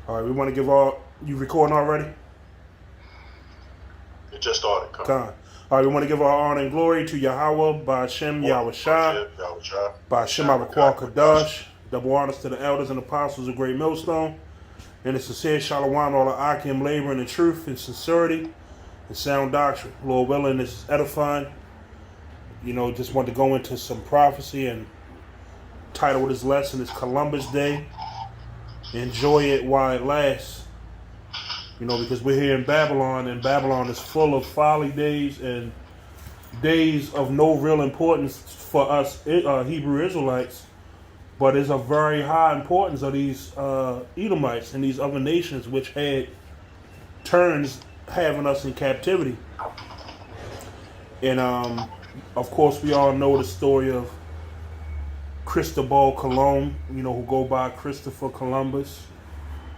All right, we want to give all. You recording already? It just started. Come. Con. All right, we want to give all honor and glory to Yahweh, by Hashem, Yahweh Shah, by Hashem, Abakwah Kadash. Double honors to the elders and apostles of Great Millstone. And it's sincere shalom, all the Akim laboring in truth and sincerity and sound doctrine. Lord willing, this is edifying. Just want to go into some prophecy, and title of this lesson is Columbus Day. Enjoy it while it lasts. Because we're here in Babylon, and Babylon is full of folly days and days of no real importance for us Hebrew Israelites, but it's a very high importance of these Edomites and these other nations which had turns having us in captivity. And of course, we all know the story of Cristobal Colon, who go by Christopher Columbus,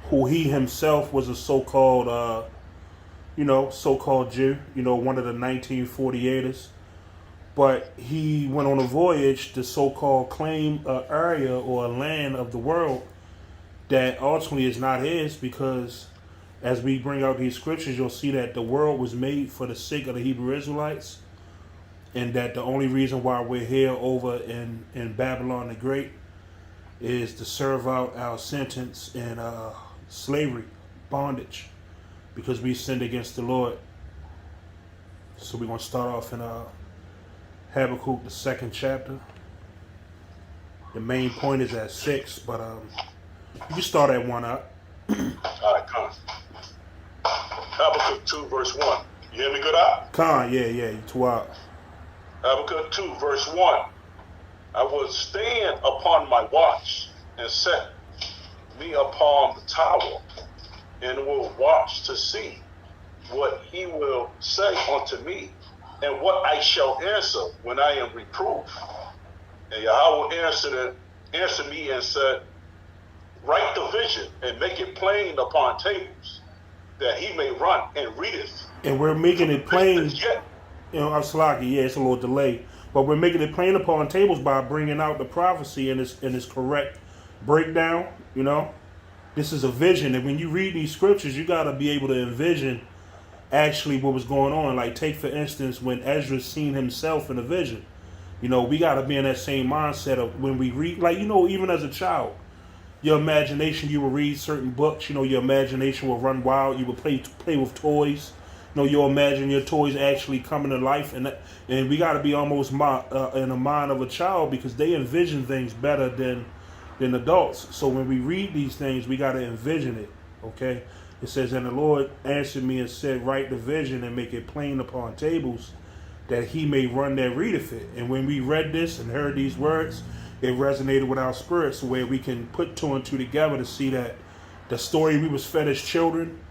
who he himself was a so-called Jew, one of the 1948ers. But he went on a voyage to so-called claim an area or a land of the world that ultimately is not his, because as we bring out these scriptures, you'll see that the world was made for the sake of the Hebrew Israelites, and that the only reason why we're here over in Babylon the Great is to serve out our sentence in slavery, bondage, because we sinned against the Lord. So we're going to start off in Habakkuk, the 2nd chapter. The main point is at 6, but you can start at 1 up. All right, come. Habakkuk 2, verse 1. You hear me good out? Khan, yeah, you 2 out. Habakkuk 2, verse 1. I will stand upon my watch and set me upon the tower, and will watch to see what he will say unto me, and what I shall answer when I am reproved. And Yahweh answered me and said, write the vision and make it plain upon tables, that he may run and read it. And we're making it plain. I'm sluggy, yeah, it's a little delay, but we're making it plain upon tables by bringing out the prophecy in its correct breakdown. This is a vision, and when you read these scriptures, you got to be able to envision actually what was going on. Like, take for instance when Ezra seen himself in a vision. We got to be in that same mindset of when we read, like, even as a child, your imagination, you will read certain books, your imagination will run wild, you will play with toys. You'll imagine your toys actually coming to life, and we got to be almost in the mind of a child, because they envision things better than adults. So when we read these things, we got to envision it, okay? It says, and the Lord answered me and said, write the vision and make it plain upon tables, that he may run that readeth it. And when we read this and heard these words, it resonated with our spirits, where we can put 2 and 2 together to see that the story we was fed as children,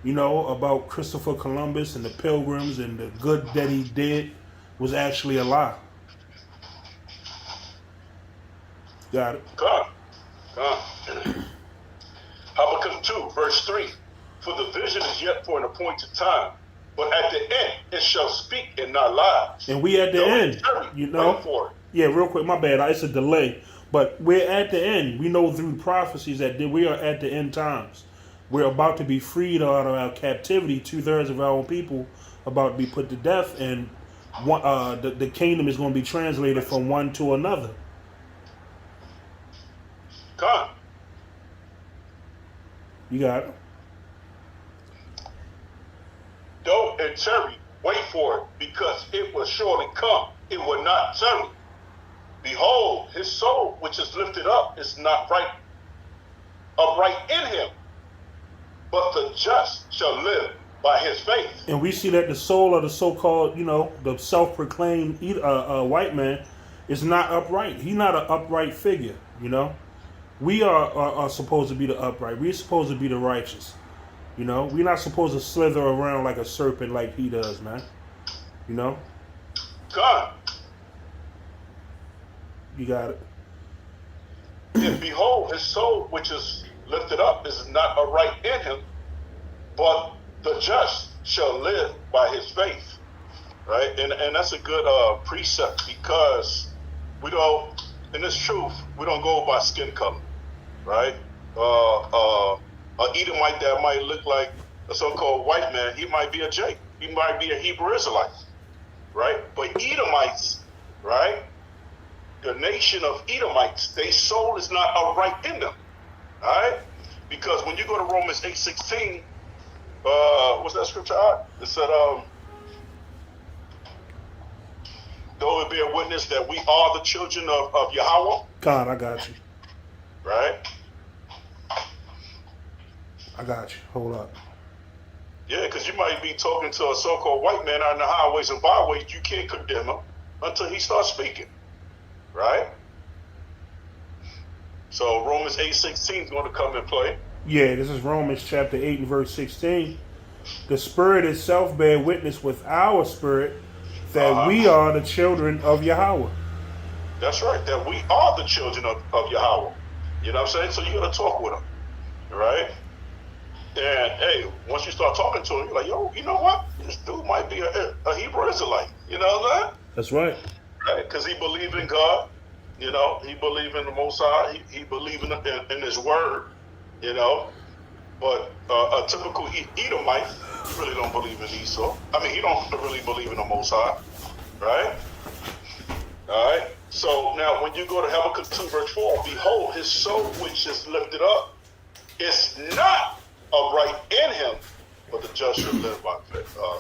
about Christopher Columbus and the Pilgrims and the good that he did, was actually a lie. Got it. Come. Habakkuk 2, verse 3. For the vision is yet for an appointed time, but at the end it shall speak and not lie. And we at the end, Yeah, real quick, my bad. It's a delay. But we're at the end. We know through prophecies that we are at the end times. We're about to be freed out of our captivity. 2/3 of our own people about to be put to death, and the kingdom is going to be translated from one to another. Come. You got it. Though it tarry, wait for it, because it will surely come. It will not tarry. Behold, his soul which is lifted up is not upright in him, but the just shall live by his faith. And we see that the soul of the so-called, the self-proclaimed white man is not upright. He's not an upright figure, We are supposed to be the upright. We're supposed to be the righteous. We're not supposed to slither around like a serpent like he does, man. God. You got it. And behold, his soul which is lifted up is not upright in him, but the just shall live by his faith. Right? And that's a good precept, because we don't, in this truth, we don't go by skin color. Right? An Edomite that might look like a so-called white man, he might be a Jake. He might be a Hebrew Israelite, right? But Edomites, right? The nation of Edomites, their soul is not upright in them, all right? Because when you go to Romans 8:16, what's that scripture at? It said, though it bear witness that we are the children of Yahweh. God, I got you. Right? I got you. Hold up. Yeah, because you might be talking to a so-called white man on the highways and byways. You can't condemn him until he starts speaking. Right? So Romans 8:16 is going to come and play. Yeah, this is Romans chapter 8 and verse 16. The Spirit itself bear witness with our spirit that we are the children of Yahweh. That's right, that we are the children of Yahweh. You know what I'm saying? So you got to talk with him. Right? And hey, once you start talking to him, you're like, yo, you know what? This dude might be a Hebrew Israelite. You know what I'm saying? That's right. Right? Because he believed in God. You know, he believed in the Most High. He believed in his word. You know, but a typical Edomite really don't believe in Esau. I mean, he don't really believe in the Most High. Right? All right. So now, when you go to Habakkuk 2 verse 4, behold, his soul which is lifted up is not upright in him, but the just shall live by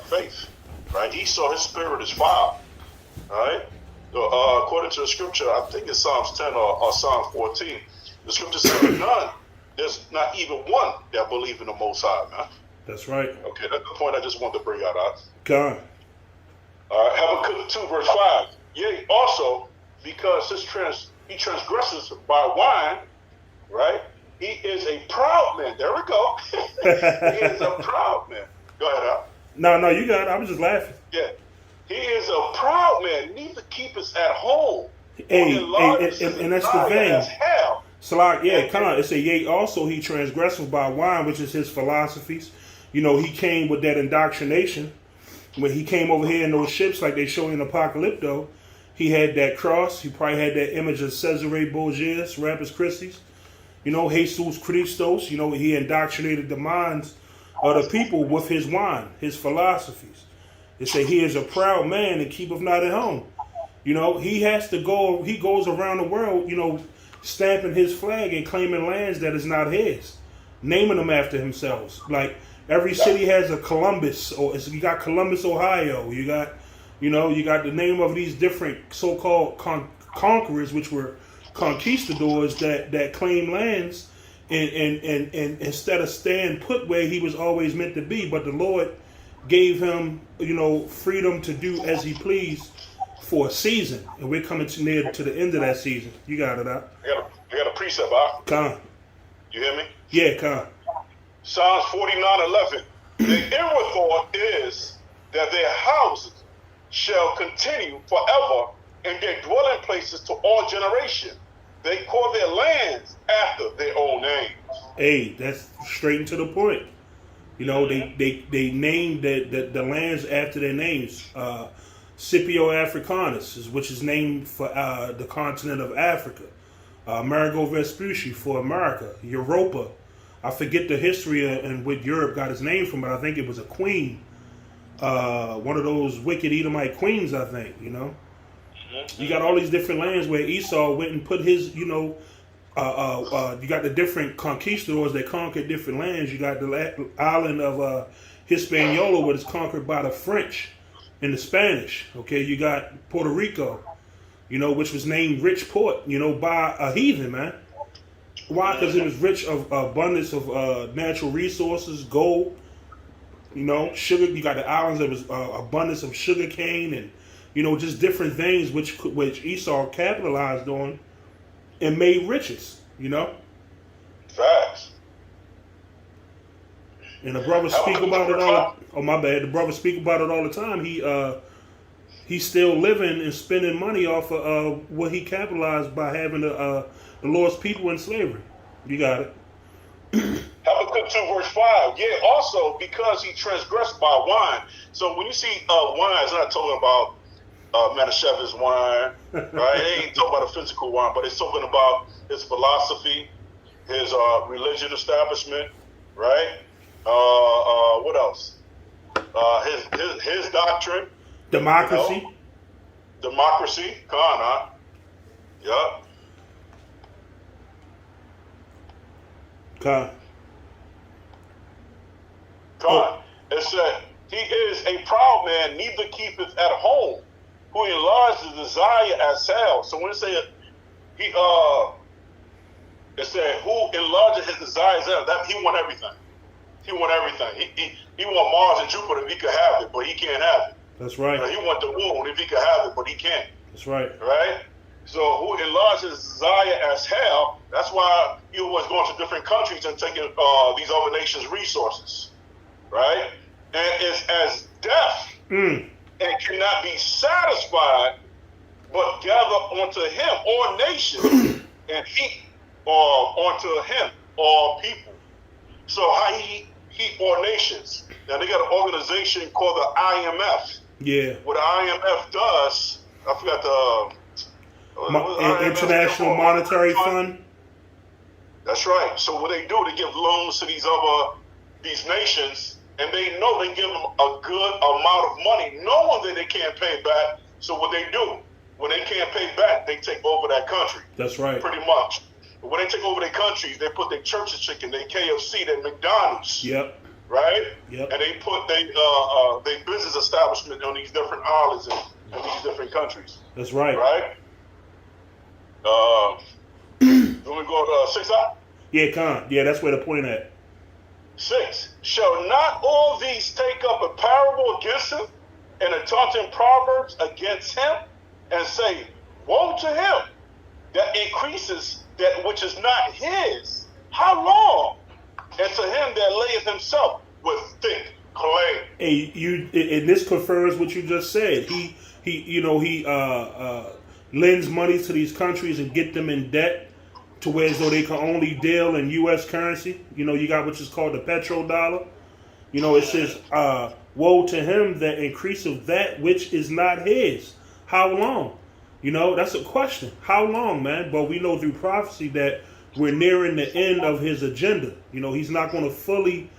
faith. Right? Esau, his spirit is foul. Right? According to the scripture, I think it's Psalms 10 or Psalm 14. The scripture says, none. There's not even one that believe in the Most High, man. That's right. Okay, that's the point I just wanted to bring out. God. Habakkuk 2 verse 5. Yea, also, because he transgresses by wine, right? He is a proud man. There we go. He is a proud man. Go ahead, Al. No, you got it. I was just laughing. Yeah. He is a proud man. Neither keepeth at home. Hey, and that's the thing. Salak, yeah, come on. It say, yea, also he transgressed by wine, which is his philosophies. You know, he came with that indoctrination. When he came over here in those ships, like they show in Apocalypto, he had that cross. He probably had that image of Cesare Borgias, Rapus Christi. You know, Jesus Christos. You know, he indoctrinated the minds of the people with his wine, his philosophies. They say he is a proud man and keepeth not at home. You know, he has to go, he goes around the world, you know, stamping his flag and claiming lands that is not his, naming them after himself. Like every city has a Columbus, or you got Columbus, Ohio. You got, you know, you got the name of these different so-called conquerors, which were conquistadors that claim lands, and instead of staying put where he was always meant to be, but the Lord gave him, you know, freedom to do as he pleased for a season, and we're coming near to the end of that season. You got it out. I got a precept out. Come. You hear me? Yeah, come. Psalms 49:11. The inward thought is that their houses shall continue forever, and their dwelling places to all generation. They call their lands after their own names. Hey, that's straight and to the point. You know, they named the lands after their names. Scipio Africanus, which is named for the continent of Africa. Amerigo Vespucci for America. Europa. I forget the history and what Europe got its name from, but I think it was a queen. One of those wicked Edomite queens, I think, you know. You got all these different lands where Esau went and put his, you know, you got the different conquistadors that conquered different lands. You got the island of Hispaniola, which is conquered by the French and the Spanish. Okay, you got Puerto Rico, you know, which was named Rich Port, you know, by a heathen, man. Why? Because it was rich of abundance of natural resources, gold, you know, sugar. You got the islands that was abundance of sugar cane and, you know, just different things which Esau capitalized on and made riches, you know. Facts. And the brothers speak about it all. Oh, my bad. The brothers speak about it all the time. He's still living and spending money off of what he capitalized by having the Lord's people in slavery. You got it. Habakkuk 2 verse 5. Yeah, also because he transgressed by wine. So when you see wine, it's not talking about Manischewitz wine, right? It ain't talking about a physical wine, but it's talking about his philosophy, his religion establishment, right? What else? His doctrine, Democracy. you know, democracy, Khan, huh? Yup. Khan. Khan. It said, he is a proud man, neither keepeth at home, who enlarges the desire as hell. So when it said it said who enlarges his desires as that he want everything. He want everything. He want Mars and Jupiter if he could have it, but he can't have it. That's right. He want the moon if he could have it, but he can't. That's right. Right? So who enlarges his desire as hell, that's why he was going to different countries and taking these other nations' resources. Right? And is as deaf and cannot be satisfied, but gather unto him all nations and heap onto him all people. So how he all nations. Now they got an organization called the IMF. Yeah. What the IMF does, I forgot the International Monetary Fund. That's right. So what they do, they give loans to these nations, and they know they give them a good amount of money, knowing that they can't pay back. So what they do, when they can't pay back, they take over that country. That's right. Pretty much. But when they take over their countries, they put their Church's Chicken, their KFC, their McDonald's. Yep. Right? Yep. And they put their business establishment on these different islands in these different countries. That's right. Right? You want to go to 6 out? Yeah, Khan. Yeah, that's where the point at. 6. Shall not all these take up a parable against him, and a taunting proverbs against him, and say, woe to him that increases that which is not his? How long? And to him that layeth himself with thick clay. Hey, and this confirms what you just said. He lends money to these countries and get them in debt to where as though they can only deal in U.S. currency. You know, you got what is called the petrodollar. You know, it says, woe to him that increaseth that which is not his. How long? You know, that's a question. How long, man? But we know through prophecy that we're nearing the end of his agenda. You know, he's not going to fully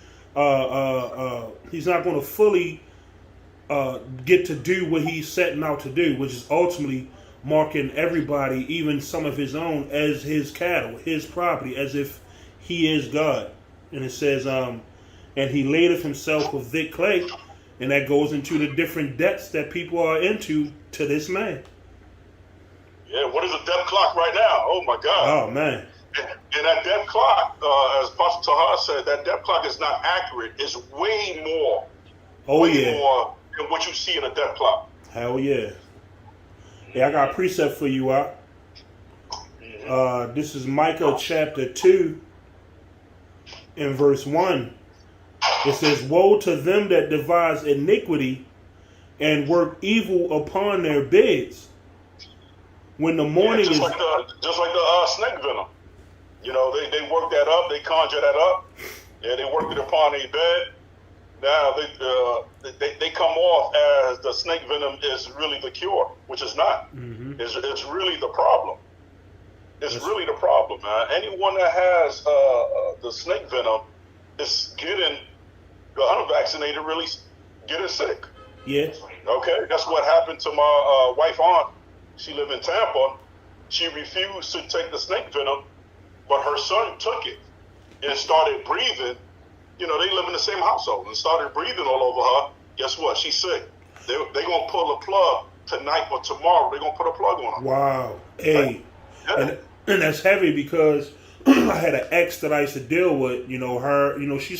get to do what he's setting out to do, which is ultimately marking everybody, even some of his own, as his cattle, his property, as if he is God. And it says, and he ladeth himself with thick clay, and that goes into the different debts that people are into to this man. Yeah, what is a debt clock right now? Oh my God. Oh man. And that debt clock, as Pastor Tahar said, that debt clock is not accurate. It's way more. More than what you see in a debt clock. Hell yeah. Hey, I got a precept for you, Ak. This is Micah chapter 2 in verse 1. It says, woe to them that devise iniquity and work evil upon their beds. When the morning just like the snake venom. You know, they work that up, they conjure that up. Yeah, they work it upon their bed. Now they come off as the snake venom is really the cure, which is not. Mm-hmm. It's really the problem. It's really the problem, man. Anyone that has the snake venom is getting the unvaccinated really getting sick. Yeah. Okay, that's what happened to my wife aunt. She lived in Tampa. She refused to take the snake venom, but her son took it and started breathing. You know, they live in the same household and started breathing all over her. Guess what? She's sick. They're going to pull a plug tonight or tomorrow. They're going to put a plug on her. Wow. Hey, yeah. And that's heavy because I had an ex that I used to deal with. You know, her, you know, she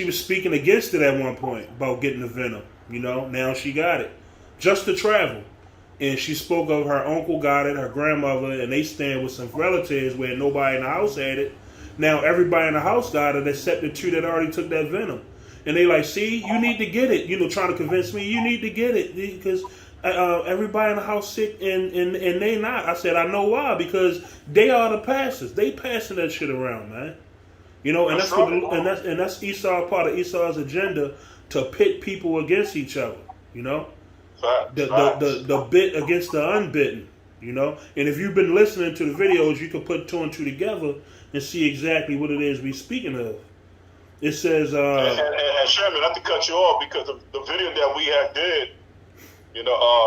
was speaking against it at one point about getting the venom. You know, now she got it just to travel. And she spoke of her uncle got it, her grandmother, and they stand with some relatives where nobody in the house had it. Now everybody in the house got it except the two that already took that venom. And they like, see, you need to get it. You know, trying to convince me, you need to get it because everybody in the house sick and they not. I said, I know why, because they are the pastors. They passing that shit around, man. You know, and that's Esau, part of Esau's agenda to pit people against each other. You know. The bit against the unbitten, you know. And if you've been listening to the videos, you can put 2 and 2 together and see exactly what it is we're speaking of. It says, and Sherman, not to cut you off, because the video that we had did,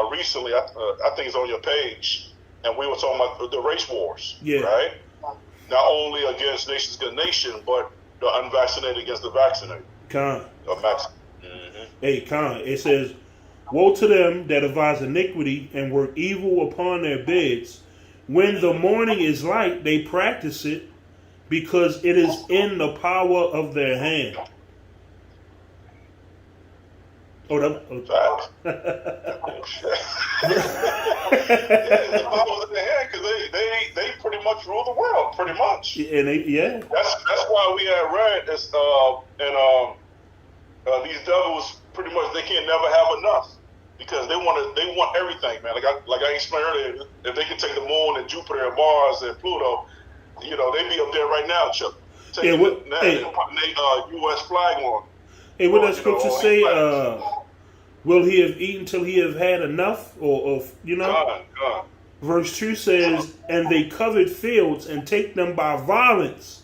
recently, I think it's on your page, and we were talking about the race wars, right? Not only against nations against nation, but the unvaccinated against the vaccinated. Hey, Khan, it says, woe to them that devise iniquity and work evil upon their beds. When the morning is light, they practice it, because it is in the power of their hand. Oh, that. Yeah, it's the power of their hand, because they pretty much rule the world, pretty much. And that's why we had read this, these devils pretty much they can never have enough, because they want everything, man. Like I explained earlier, if they can take the moon and Jupiter and Mars and Pluto, they be up there right now, Chuck. Taking U.S. flag on. Hey, what does scripture say? Will he have eaten till he have had enough? Or God. Verse 2 says, and they covet fields and take them by violence,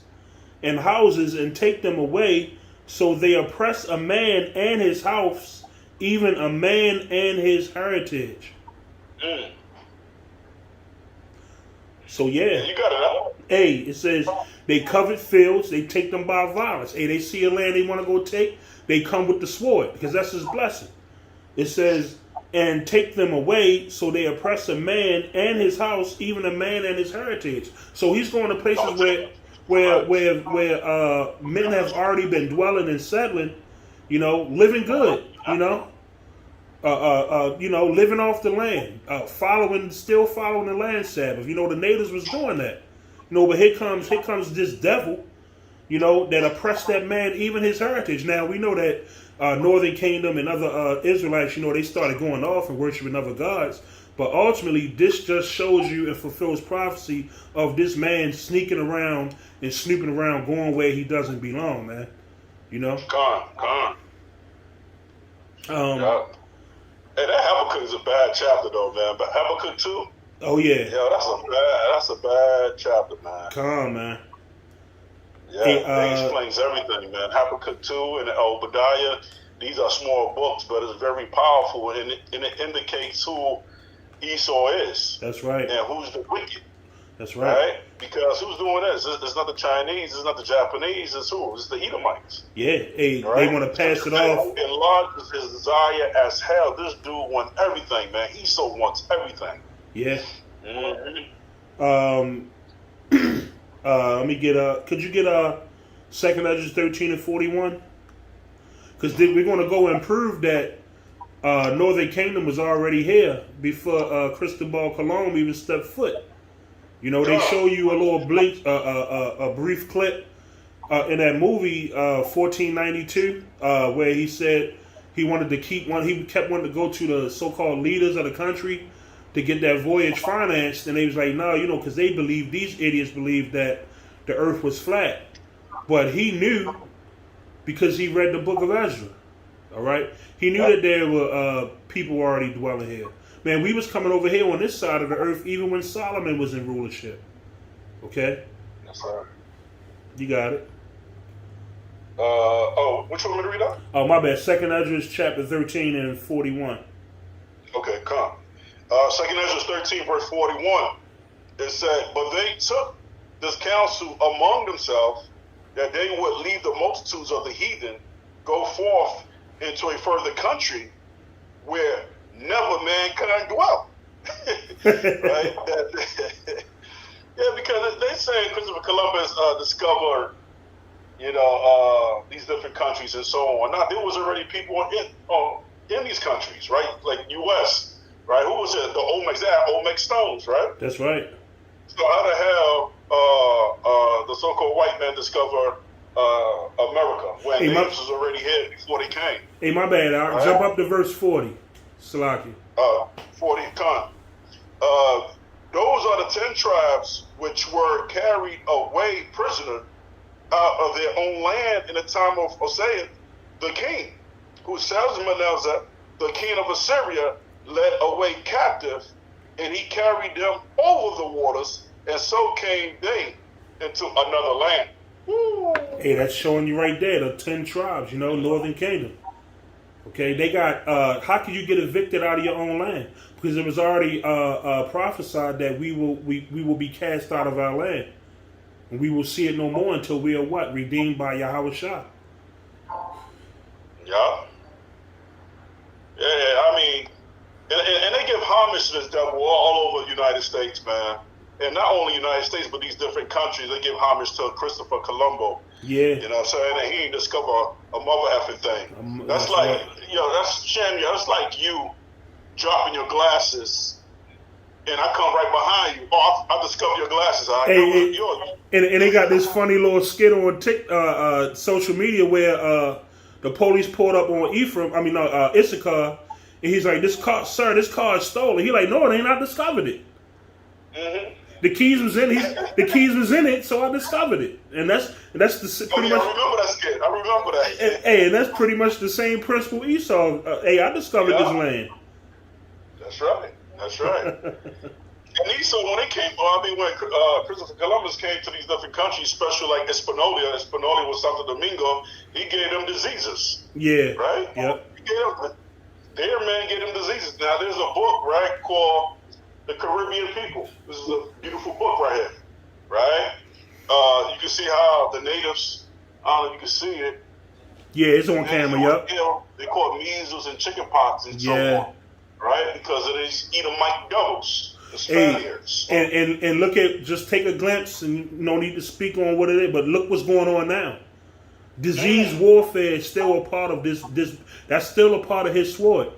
and houses and take them away. So they oppress a man and his house, even a man and his heritage. So yeah, you got it out. Hey, it says they covet fields, they take them by violence. Hey, they see a land they want to go take, they come with the sword, because that's his blessing. It says, and take them away, so they oppress a man and his house, even a man and his heritage. So he's going to places where men have already been dwelling and settling, living good, living off the land, still following the land Sabbath. The natives was doing that. But here comes this devil, that oppressed that man, even his heritage. Now we know that Northern Kingdom and other Israelites, they started going off and worshiping other gods. But ultimately, this just shows you and fulfills prophecy of this man sneaking around and snooping around, going where he doesn't belong, man. Gone. Hey, that Habakkuk is a bad chapter, though, man. But Habakkuk 2? Oh, yeah. Yeah, that's a bad chapter, man. Come, man. Yeah, it explains everything, man. Habakkuk 2 and Obadiah, these are small books, but it's very powerful, and it indicates who Esau is. That's right. And who's the wicked. That's right. Right? Because who's doing this? It's not the Chinese, it's not the Japanese, it's who? It's the Edomites. Yeah, hey, right? They want to pass it off. Enlarges his desire as hell. This dude wants everything, man. Esau wants everything. Yeah. Mm-hmm. Let me get could you get 2 Esdras 13 and 41? Because we're going to go and prove that Northern Kingdom was already here before Cristobal Colon even stepped foot. They show you a little a brief clip in that movie 1492 where he said he wanted to he kept wanting to go to the so-called leaders of the country to get that voyage financed, and they was like, no, because these idiots believed that the earth was flat. But he knew, because he read the book of Ezra, all right? He knew that there were people already dwelling here. Man, we was coming over here on this side of the earth even when Solomon was in rulership. Okay? Yes, sir. You got it. Which one am I read out? Oh, my bad. 2 Esdras chapter 13 and 41. Okay, come. 2 Esdras 13, verse 41. It said, but they took this counsel among themselves that they would leave the multitudes of the heathen, go forth into a further country where never mankind dwell. Right? Yeah, because they say Christopher Columbus discovered, these different countries and so on. Now, there was already people in these countries, right? Like U.S., right? Who was it? The Olmec stones, right? That's right. So how the hell the so-called white man discovered America when the natives was already here before they came? Hey, my bad. I'll jump up to verse 40. Salaki. 40 ton. Those are the 10 tribes which were carried away prisoner out of their own land in the time of Hosea, the king, who Salmanasar, the king of Assyria, led away captive, and he carried them over the waters, and so came they into another land. Woo. Hey, that's showing you right there the 10 tribes. Northern Kingdom. Okay, they got. How can you get evicted out of your own land? Because it was already prophesied that we will be cast out of our land, and we will see it no more until we are what, redeemed by Yahweh Shah. Yeah. Yeah, I mean, and they give homage to this devil all over the United States, man. And not only United States, but these different countries, they give homage to Christopher Colombo. Yeah. You know what I'm saying? And he ain't discover a mother effing thing. That's like, right. That's Shem, that's like you dropping your glasses and I come right behind you. Oh, I discovered your glasses. And they got this funny little skit on social media where the police pulled up on Issachar, and he's like, this car is stolen. He like, no, it ain't. I discovered it. Mm-hmm. The keys was in it, so I discovered it, and that's the pretty much. I remember that skit. I remember that. Hey, and that's pretty much the same principle Esau. I discovered this land. That's right. That's right. And Esau, when when Christopher Columbus came to these different countries, especially like Hispaniola was Santo Domingo, he gave them diseases. Yeah. Right. Yep. Their man gave them diseases. Now there's a book, right, called The Caribbean People. This is a beautiful book right here, right? You can see how the natives, I don't know if you can see it. Yeah, it's on camera, yep. They call it measles and chicken pox and so on, right? Because of these Edomite devils, the Spaniards. And look at, just take a glimpse, and no need to speak on what it is, but look what's going on now. Disease warfare is still a part of this. That's still a part of his sword.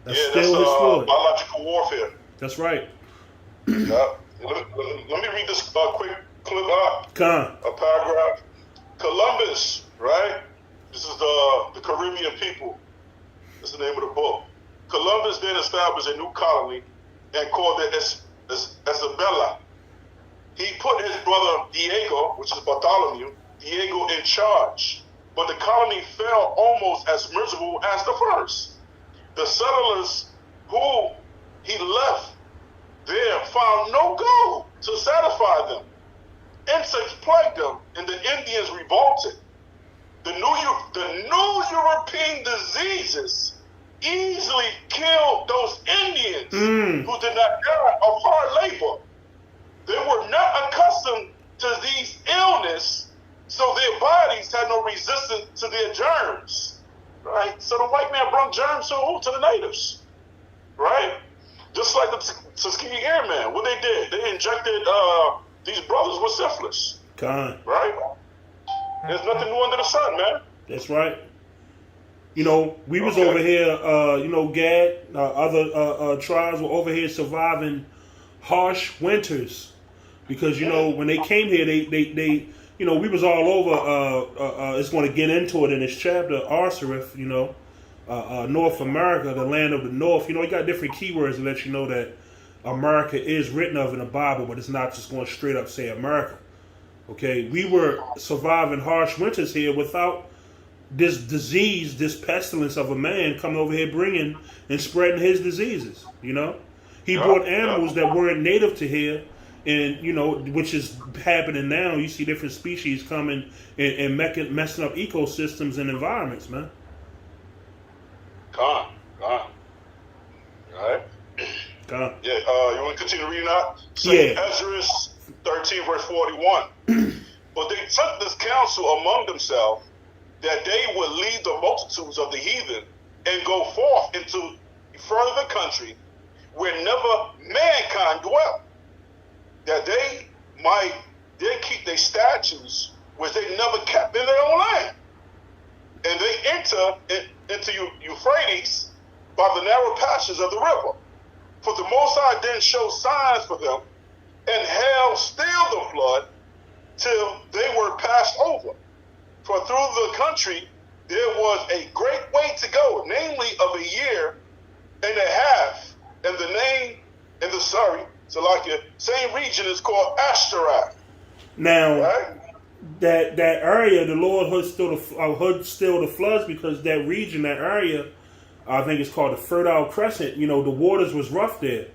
That's his sword. Biological warfare. That's right. Yeah. Let me read this quick clip up. A paragraph. Columbus, right? This is the Caribbean people. That's the name of the book. Columbus then established a new colony and called it Isabella. He put his brother Diego, which is Bartholomew, in charge. But the colony fell almost as miserable as the first. The settlers who he left there found no gold to satisfy them. Insects plagued them, and the Indians revolted. The new European diseases easily killed those Indians who did not die of hard labor. They were not accustomed to these illness, so their bodies had no resistance to their germs. Right? So the white man brought germs to the natives. Right? Just like the Tuskegee Airmen, what they did, they injected these brothers with syphilis. Right? There's nothing new under the sun, man. That's right. We was over here, Gad, other tribes were over here surviving harsh winters. Because, when they came here, they we was all over, it's going to get into it in this chapter, Arsareth, North America, the land of the North. You got different keywords to let you know that America is written of in the Bible, but it's not just going to straight up say America. Okay, we were surviving harsh winters here without this disease, this pestilence of a man coming over here bringing and spreading his diseases. He brought animals that weren't native to here, and which is happening now. You see different species coming and messing up ecosystems and environments, man. Gone. All right. Yeah, you want to continue reading that? Ezra 13, verse 41. But they took this counsel among themselves that they would leave the multitudes of the heathen and go forth into further country where never mankind dwelt, that they might then keep their statutes which they never kept in their own land. And they enter into Euphrates by the narrow passages of the river. For the Most High then showed signs for them, and hell stilled the flood till they were passed over. For through the country there was a great way to go, namely of a year and a half, and same region is called Ashtaroth. Now, right? that area, the Lord hood still the floods, because that region, that area, I think it's called the Fertile Crescent. The waters was rough there.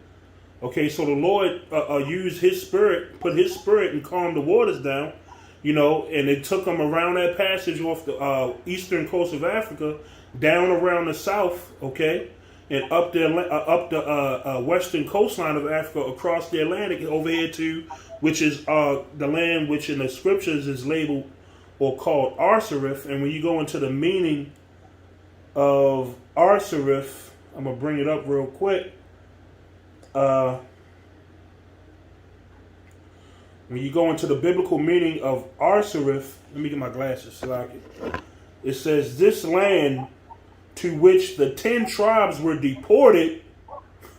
Okay, so the Lord used His Spirit, put His Spirit, and calmed the waters down. And it took them around that passage off the eastern coast of Africa, down around the south, okay, and up the western coastline of Africa, across the Atlantic, over here to, which is the land which in the scriptures is labeled or called Arsareth. And when you go into the meaning of Arsareth, I'm gonna bring it up real quick. When you go into the biblical meaning of Arsareth, let me get my glasses so I can. It says, this land to which the 10 tribes were deported,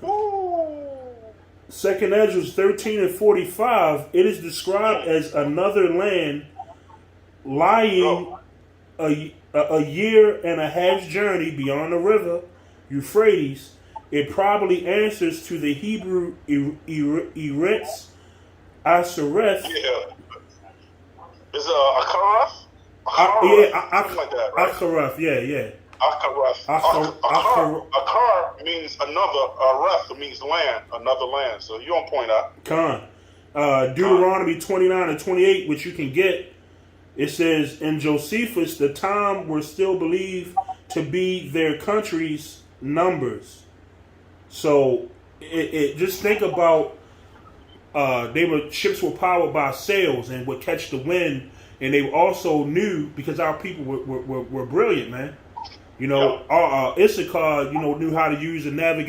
2nd Ezra 13 and 45, it is described as another land lying a year and a half's journey beyond the river Euphrates. It probably answers to the Hebrew Eretz Asareth. Yeah. Is Akarath? Something like that, right? Akarath, yeah. Akarath. Akar means another. Areth means land, another land. So you on point out. Con. Deuteronomy 29 and 28, which you can get, it says, in Josephus, the time were still believed to be their country's numbers. So just think about ships were powered by sails and would catch the wind, and they also knew, because our people were brilliant, man. Issachar, knew how to use and navigate